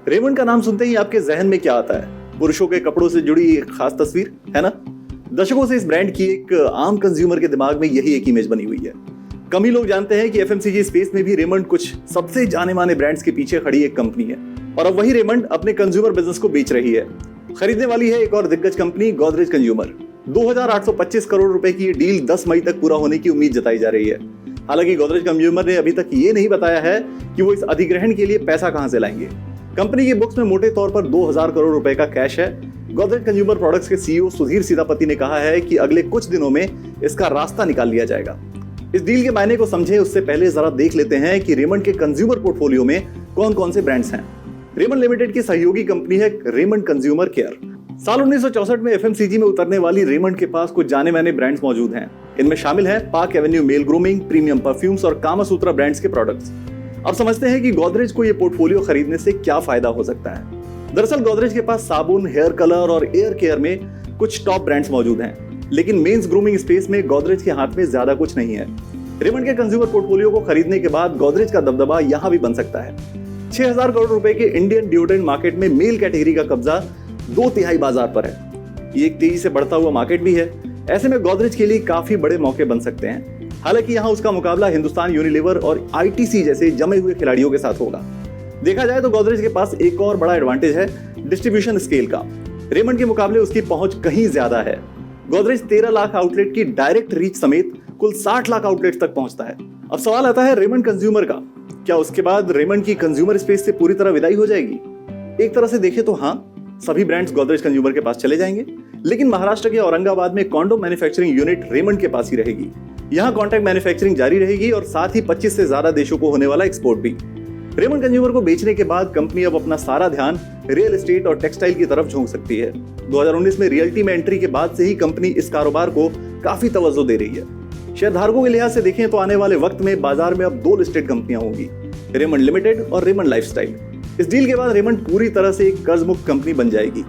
Raymond का नाम सुनते ही आपके जहन में क्या आता है? पुरुषों के कपड़ों से जुड़ी एक खास तस्वीर, है ना? दशकों से इस ब्रांड की एक आम कंज्यूमर के दिमाग में यही एक इमेज बनी हुई है। कम ही लोग जानते हैं कि एफएमसीजी स्पेस में भी रेमंड कुछ सबसे जाने माने ब्रांड्स के पीछे खड़ी एक कंपनी है और अब वही रेमंड अपने कंज्यूमर बिजनेस को बेच रही है। खरीदने वाली है एक और दिग्गज कंपनी गोदरेज कंज्यूमर। 2825 करोड़ रुपए की ये डील 10 मई तक पूरा होने की उम्मीद जताई जा रही है। हालांकि गोदरेज कंज्यूमर ने अभी तक ये नहीं बताया है कि वो इस अधिग्रहण के लिए पैसा कहां से लाएंगे। कंपनी की बुक्स में मोटे तौर पर 2000 करोड़ रुपए का कैश है। गोदरेज कंज्यूमर प्रोडक्ट्स के सीईओ सुधीर सीतापति ने कहा है कि अगले कुछ दिनों में इसका रास्ता निकाल लिया जाएगा। इस डील के मायने को समझे उससे पहले जरा देख लेते हैं कि रेमंड के कंज्यूमर पोर्टफोलियो में कौन कौन से ब्रांड्स हैं। रेमंड लिमिटेड की सहयोगी कंपनी है रेमंड कंज्यूमर केयर। साल 1964 में एफएमसीजी में उतरने वाली रेमंड के पास कुछ जाने माने ब्रांड्स मौजूद हैं। इनमें शामिल हैं Park Avenue male grooming, premium perfumes और कामासूत्रा ब्रांड्स के प्रोडक्ट्स। अब समझते हैं कि गोदरेज को ये पोर्टफोलियो खरीदने से क्या फायदा हो सकता है। दरअसल गोदरेज के पास साबुन, हेयर कलर और एयर केयर में कुछ टॉप ब्रांड्स मौजूद हैं, लेकिन मेंस ग्रूमिंग स्पेस में गोदरेज के हाथ में ज्यादा कुछ नहीं है। रेमंड के कंज्यूमर पोर्टफोलियो को खरीदने के बाद गोदरेज का दबदबा यहां भी बन सकता है। 6000 करोड़ रुपए के इंडियन डिओड्रेंट मार्केट में मेल कैटेगरी का कब्जा 2/3 बाजार पर है। ये एक तेजी से बढ़ता हुआ मार्केट भी है। ऐसे में गोदरेज के लिए काफी बड़े मौके बन सकते हैं। हालांकि यहां उसका मुकाबला हिंदुस्तान यूनिलीवर और आईटीसी जैसे जमे हुए खिलाड़ियों के साथ होगा। देखा जाए तो गोदरेज के पास एक और बड़ा एडवांटेज है डिस्ट्रीब्यूशन स्केल का। रेमंड के मुकाबले उसकी पहुंच कहीं ज्यादा है। गोदरेज 13 लाख आउटलेट की डायरेक्ट रीच समेत कुल 60 लाख आउटलेट तक पहुंचता है। अब सवाल आता है रेमंड कंज्यूमर का, क्या उसके बाद रेमंड की कंज्यूमर स्पेस से पूरी तरह विदाई हो जाएगी? एक तरह से देखें तो हाँ, सभी ब्रांड्स गोदरेज कंज्यूमर के पास चले जाएंगे, लेकिन महाराष्ट्र के औरंगाबाद में कॉन्डोम मैन्युफैक्चरिंग यूनिट रेमंड के पास ही रहेगी। यहाँ कॉन्ट्रैक्ट मैन्युफैक्चरिंग जारी रहेगी और साथ ही 25 से ज्यादा देशों को होने वाला एक्सपोर्ट भी। रेमंड कंज्यूमर को बेचने के बाद कंपनी अब अपना सारा ध्यान रियल एस्टेट और टेक्सटाइल की तरफ झोंक सकती है। 2019 में रियल्टी में एंट्री के बाद से ही कंपनी इस कारोबार को काफी तवज्जो दे रही है। शेयरधारकों के लिहाज से देखें तो आने वाले वक्त में बाजार में अब 2 लिस्टेड कंपनियां होंगी, रेमंड लिमिटेड और रेमंड लाइफस्टाइल। इस डील के बाद रेमंड पूरी तरह से एक कर्ज मुक्त कंपनी बन जाएगी।